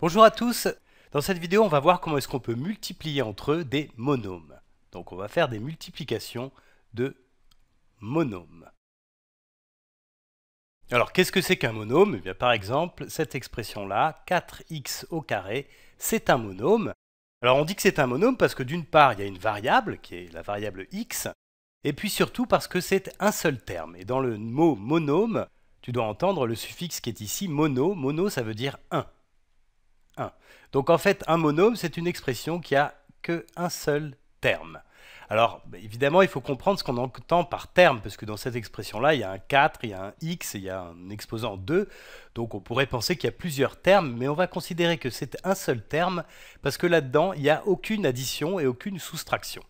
Bonjour à tous. Dans cette vidéo, on va voir comment est-ce qu'on peut multiplier entre eux des monômes. Donc on va faire des multiplications de monômes. Alors qu'est-ce que c'est qu'un monôme? Eh bien, par exemple, cette expression-là, 4x au carré, c'est un monôme. Alors on dit que c'est un monôme parce que d'une part, il y a une variable, qui est la variable x, et puis surtout parce que c'est un seul terme. Et dans le mot monôme, tu dois entendre le suffixe qui est ici, mono. Mono, ça veut dire un. 1. Donc en fait, un monôme, c'est une expression qui a qu'un seul terme. Alors, évidemment, il faut comprendre ce qu'on entend par terme, parce que dans cette expression-là, il y a un 4, il y a un x, il y a un exposant 2, donc on pourrait penser qu'il y a plusieurs termes, mais on va considérer que c'est un seul terme, parce que là-dedans, il n'y a aucune addition et aucune soustraction.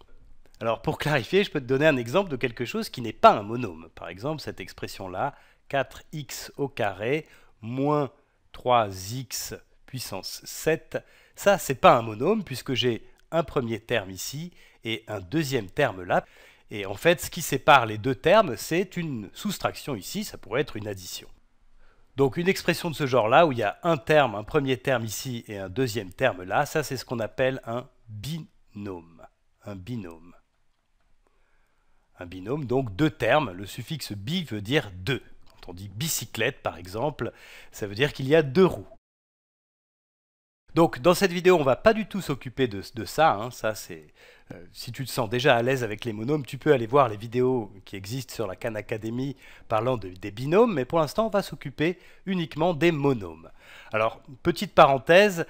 Alors pour clarifier, je peux te donner un exemple de quelque chose qui n'est pas un monôme. Par exemple, cette expression-là, 4x au carré moins 3x puissance 7, ça c'est pas un monôme puisque j'ai un premier terme ici et un deuxième terme là. Et en fait, ce qui sépare les deux termes, c'est une soustraction ici, ça pourrait être une addition. Donc une expression de ce genre-là, où il y a un terme, un premier terme ici et un deuxième terme là, ça c'est ce qu'on appelle un binôme. Un binôme. Un binôme, donc deux termes, le suffixe bi veut dire deux. Quand on dit bicyclette par exemple, ça veut dire qu'il y a deux roues. Donc dans cette vidéo, on ne va pas du tout s'occuper de ça. Ça c'est, si tu te sens déjà à l'aise avec les monômes, tu peux aller voir les vidéos qui existent sur la Khan Academy parlant des binômes, mais pour l'instant, on va s'occuper uniquement des monômes. Alors, petite parenthèse,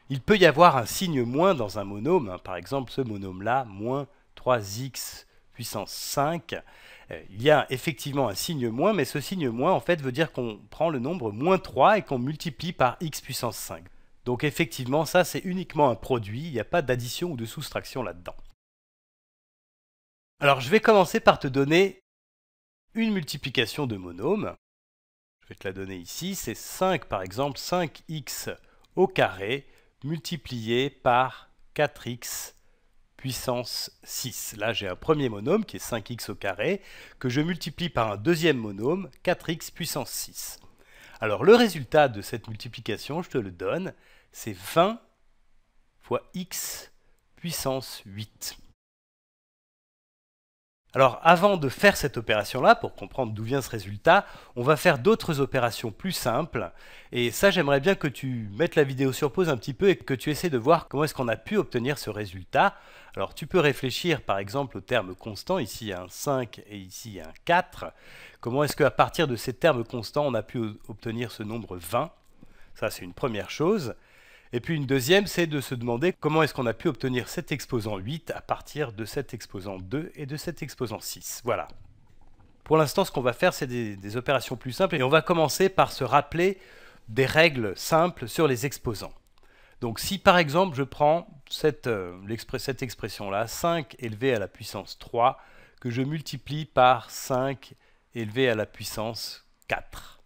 il peut y avoir un signe moins dans un monôme. Par exemple, ce monôme-là, moins 3x puissance 5. Il y a effectivement un signe moins, mais ce signe moins, en fait, veut dire qu'on prend le nombre moins 3 et qu'on multiplie par x puissance 5. Donc effectivement, ça c'est uniquement un produit, il n'y a pas d'addition ou de soustraction là-dedans. Alors je vais commencer par te donner une multiplication de monômes. Je vais te la donner ici, c'est 5 par exemple, 5x au carré multiplié par 4x puissance 6. Là j'ai un premier monôme qui est 5x au carré, que je multiplie par un deuxième monôme, 4x puissance 6. Alors le résultat de cette multiplication, je te le donne, c'est 20 fois x puissance 8. Alors avant de faire cette opération-là, pour comprendre d'où vient ce résultat, on va faire d'autres opérations plus simples. Et ça, j'aimerais bien que tu mettes la vidéo sur pause un petit peu et que tu essaies de voir comment est-ce qu'on a pu obtenir ce résultat. Alors tu peux réfléchir par exemple au terme constant, ici il y a un 5 et ici il y a un 4. Comment est-ce qu'à partir de ces termes constants, on a pu obtenir ce nombre 20? Ça, c'est une première chose. Et puis une deuxième, c'est de se demander comment est-ce qu'on a pu obtenir cet exposant 8 à partir de cet exposant 2 et de cet exposant 6. Voilà. Pour l'instant, ce qu'on va faire, c'est des opérations plus simples et on va commencer par se rappeler des règles simples sur les exposants. Donc si par exemple je prends cette expression-là, 5 élevé à la puissance 3, que je multiplie par 5 élevé à la puissance 4,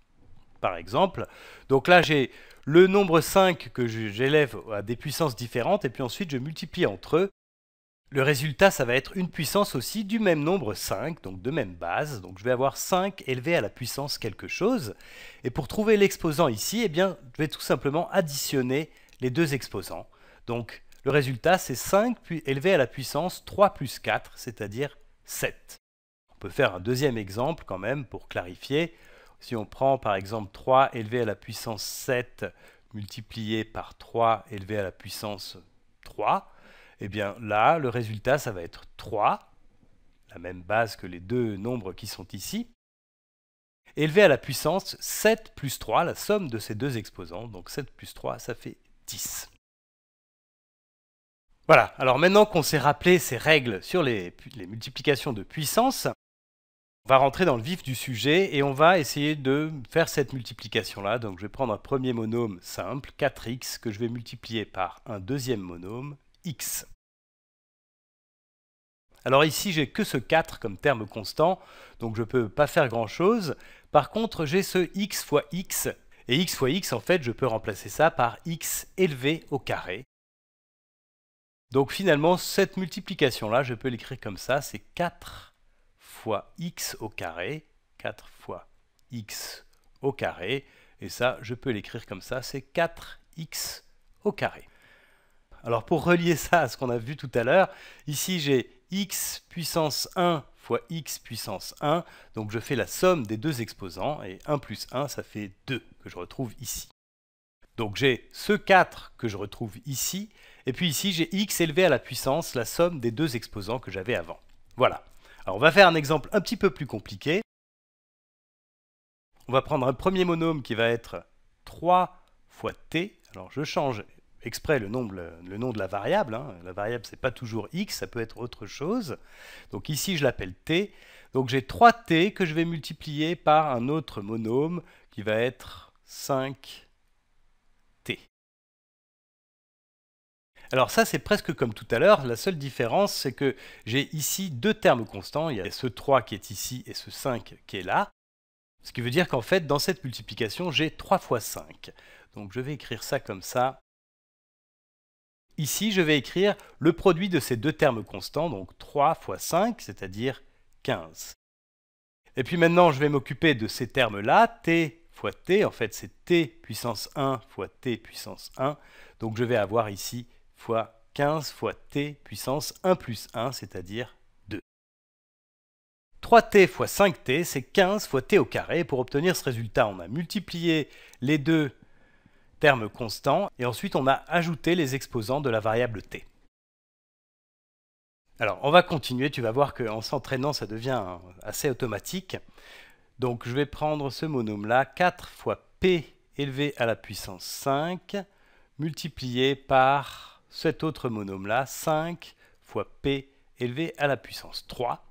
par exemple. Donc là, j'ai le nombre 5 que j'élève à des puissances différentes, et puis ensuite je multiplie entre eux. Le résultat, ça va être une puissance aussi du même nombre 5, donc de même base. Donc je vais avoir 5 élevé à la puissance quelque chose. Et pour trouver l'exposant ici, eh bien, je vais tout simplement additionner les deux exposants. Donc le résultat, c'est 5 élevé à la puissance 3 plus 4, c'est-à-dire 7. On peut faire un deuxième exemple quand même pour clarifier. Si on prend par exemple 3 élevé à la puissance 7 multiplié par 3 élevé à la puissance 3, eh bien là, le résultat, ça va être 3, la même base que les deux nombres qui sont ici, élevé à la puissance 7 plus 3, la somme de ces deux exposants, donc 7 plus 3, ça fait 10. Voilà, alors maintenant qu'on s'est rappelé ces règles sur les multiplications de puissance, on va rentrer dans le vif du sujet et on va essayer de faire cette multiplication-là. Donc je vais prendre un premier monôme simple, 4x, que je vais multiplier par un deuxième monôme, x. Alors ici, j'ai que ce 4 comme terme constant, donc je ne peux pas faire grand-chose. Par contre, j'ai ce x fois x, et x fois x, en fait, je peux remplacer ça par x élevé au carré. Donc finalement, cette multiplication-là, je peux l'écrire comme ça, c'est 4 fois x au carré, 4 fois x au carré, et ça, je peux l'écrire comme ça, c'est 4x au carré. Alors pour relier ça à ce qu'on a vu tout à l'heure, ici j'ai x puissance 1 fois x puissance 1, donc je fais la somme des deux exposants, et 1 plus 1, ça fait 2 que je retrouve ici. Donc j'ai ce 4 que je retrouve ici, et puis ici j'ai x élevé à la puissance, la somme des deux exposants que j'avais avant. Voilà. Alors on va faire un exemple un petit peu plus compliqué. On va prendre un premier monôme qui va être 3 fois t. Alors je change exprès le nom de la variable. La variable, c'est pas toujours x, ça peut être autre chose. Donc ici, je l'appelle t. Donc j'ai 3t que je vais multiplier par un autre monôme qui va être 5t. Alors ça, c'est presque comme tout à l'heure. La seule différence, c'est que j'ai ici deux termes constants. Il y a ce 3 qui est ici et ce 5 qui est là. Ce qui veut dire qu'en fait, dans cette multiplication, j'ai 3 fois 5. Donc je vais écrire ça comme ça. Ici, je vais écrire le produit de ces deux termes constants, donc 3 fois 5, c'est-à-dire 15. Et puis maintenant, je vais m'occuper de ces termes-là, t fois t, en fait c'est t puissance 1 fois t puissance 1, donc je vais avoir ici fois 15 fois t puissance 1 plus 1, c'est-à-dire 2. 3t fois 5t, c'est 15 fois t au carré. Pour obtenir ce résultat, on a multiplié les deux termes constants, et ensuite on a ajouté les exposants de la variable t. Alors, on va continuer, tu vas voir qu'en s'entraînant, ça devient assez automatique. Donc, je vais prendre ce monôme-là, 4 fois p élevé à la puissance 5, multiplié par cet autre monôme-là, 5 fois p élevé à la puissance 3.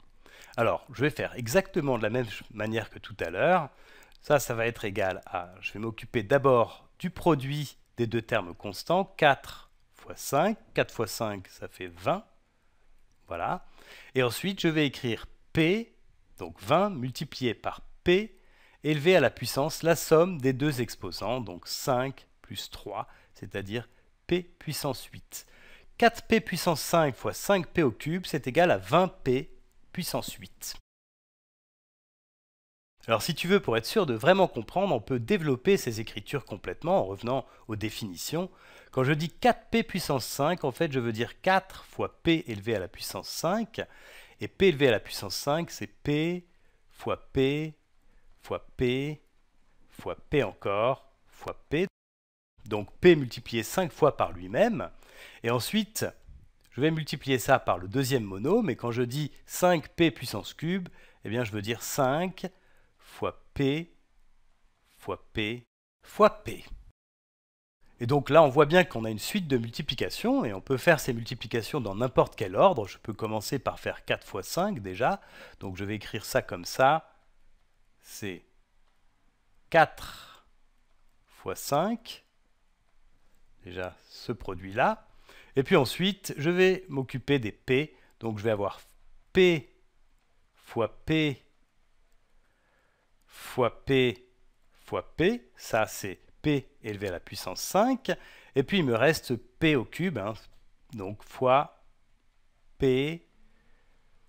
Alors, je vais faire exactement de la même manière que tout à l'heure. Ça va être égal à, je vais m'occuper d'abord du produit des deux termes constants, 4 fois 5. 4 fois 5, ça fait 20. Voilà. Et ensuite, je vais écrire P, donc 20 multiplié par P, élevé à la puissance la somme des deux exposants, donc 5 plus 3, c'est-à-dire P puissance 8. 4P puissance 5 fois 5P au cube, c'est égal à 20P puissance 8. Alors si tu veux, pour être sûr de vraiment comprendre, on peut développer ces écritures complètement en revenant aux définitions. Quand je dis 4p puissance 5, en fait je veux dire 4 fois p élevé à la puissance 5. Et p élevé à la puissance 5, c'est p fois p fois p fois p encore fois p. Donc p multiplié 5 fois par lui-même. Et ensuite, je vais multiplier ça par le deuxième monôme. Et quand je dis 5p puissance cube, eh bien je veux dire 5 fois P fois P fois P. Et donc là, on voit bien qu'on a une suite de multiplications, et on peut faire ces multiplications dans n'importe quel ordre. Je peux commencer par faire 4 fois 5 déjà. Donc je vais écrire ça comme ça. C'est 4 fois 5. Déjà, ce produit-là. Et puis ensuite, je vais m'occuper des P. Donc je vais avoir P fois P fois P fois P, ça c'est P élevé à la puissance 5, et puis il me reste P au cube, donc fois P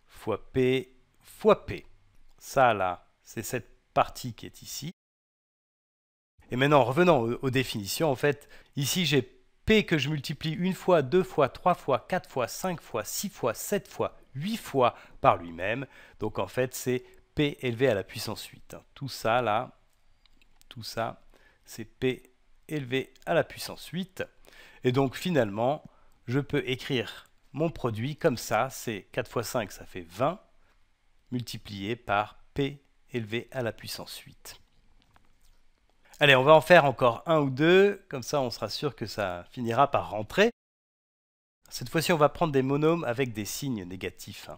fois P fois P. Ça là, c'est cette partie qui est ici. Et maintenant, revenons aux définitions, en fait, ici j'ai P que je multiplie une fois, deux fois, trois fois, quatre fois, 5 fois, 6 fois, 7 fois, 8 fois par lui-même. Donc en fait, c'est P élevé à la puissance 8. Tout ça, là, tout ça, c'est P élevé à la puissance 8. Et donc, finalement, je peux écrire mon produit comme ça. C'est 4 fois 5, ça fait 20, multiplié par P élevé à la puissance 8. Allez, on va en faire encore un ou deux. Comme ça, on sera sûr que ça finira par rentrer. Cette fois-ci, on va prendre des monômes avec des signes négatifs.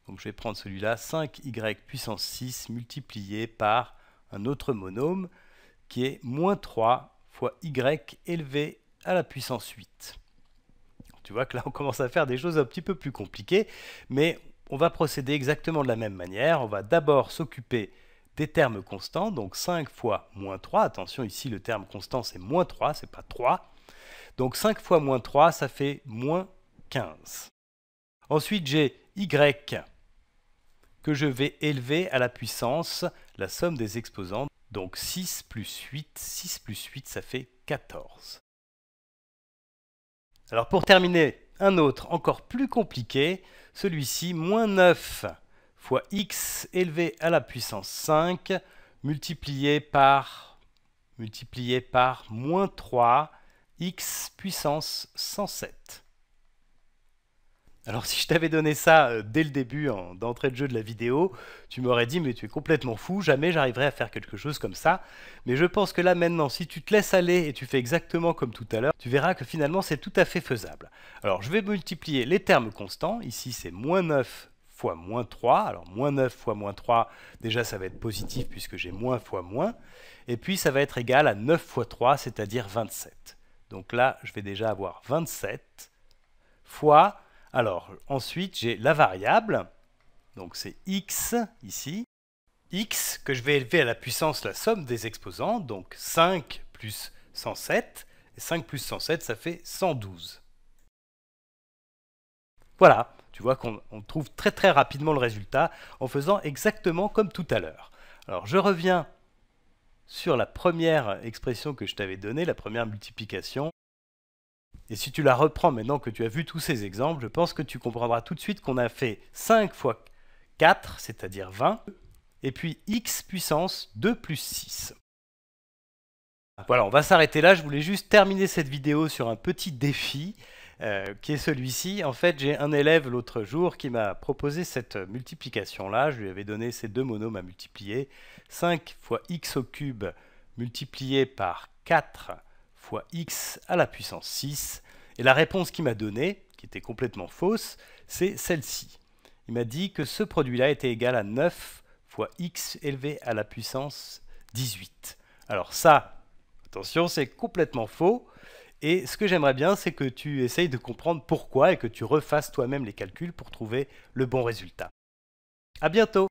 Donc je vais prendre celui-là, 5y puissance 6 multiplié par un autre monôme qui est moins 3 fois y élevé à la puissance 8. Tu vois que là, on commence à faire des choses un petit peu plus compliquées, mais on va procéder exactement de la même manière. On va d'abord s'occuper des termes constants, donc 5 fois moins 3. Attention, ici, le terme constant, c'est moins 3, c'est pas 3. Donc 5 fois moins 3, ça fait moins 15. Ensuite, j'ai y que je vais élever à la puissance la somme des exposants. Donc 6 plus 8, ça fait 14. Alors pour terminer, un autre encore plus compliqué, celui-ci, moins 9 fois x élevé à la puissance 5 multiplié par moins 3 x puissance 107. Alors si je t'avais donné ça dès le début, d'entrée de jeu de la vidéo, tu m'aurais dit mais tu es complètement fou, jamais j'arriverai à faire quelque chose comme ça. Mais je pense que là maintenant, si tu te laisses aller et tu fais exactement comme tout à l'heure, tu verras que finalement c'est tout à fait faisable. Alors je vais multiplier les termes constants, ici c'est moins 9 fois moins 3, alors moins 9 fois moins 3, déjà ça va être positif puisque j'ai moins fois moins, et puis ça va être égal à 9 fois 3, c'est-à-dire 27. Donc là je vais déjà avoir 27 fois... Alors, ensuite, j'ai la variable, donc c'est x ici, x que je vais élever à la puissance la somme des exposants, donc 5 plus 107, et 5 plus 107, ça fait 112. Voilà, tu vois qu'on trouve très rapidement le résultat en faisant exactement comme tout à l'heure. Alors, je reviens sur la première expression que je t'avais donnée, la première multiplication. Et si tu la reprends maintenant que tu as vu tous ces exemples, je pense que tu comprendras tout de suite qu'on a fait 5 fois 4, c'est-à-dire 20, et puis x puissance 2 plus 6. Voilà, on va s'arrêter là. Je voulais juste terminer cette vidéo sur un petit défi, qui est celui-ci. En fait, j'ai un élève l'autre jour qui m'a proposé cette multiplication-là. Je lui avais donné ces deux monômes à multiplier. 5 fois x au cube multiplié par 4 fois x à la puissance 6. Et la réponse qu'il m'a donnée, qui était complètement fausse, c'est celle-ci. Il m'a dit que ce produit-là était égal à 9 fois x élevé à la puissance 18. Alors ça, attention, c'est complètement faux. Et ce que j'aimerais bien, c'est que tu essayes de comprendre pourquoi et que tu refasses toi-même les calculs pour trouver le bon résultat. À bientôt!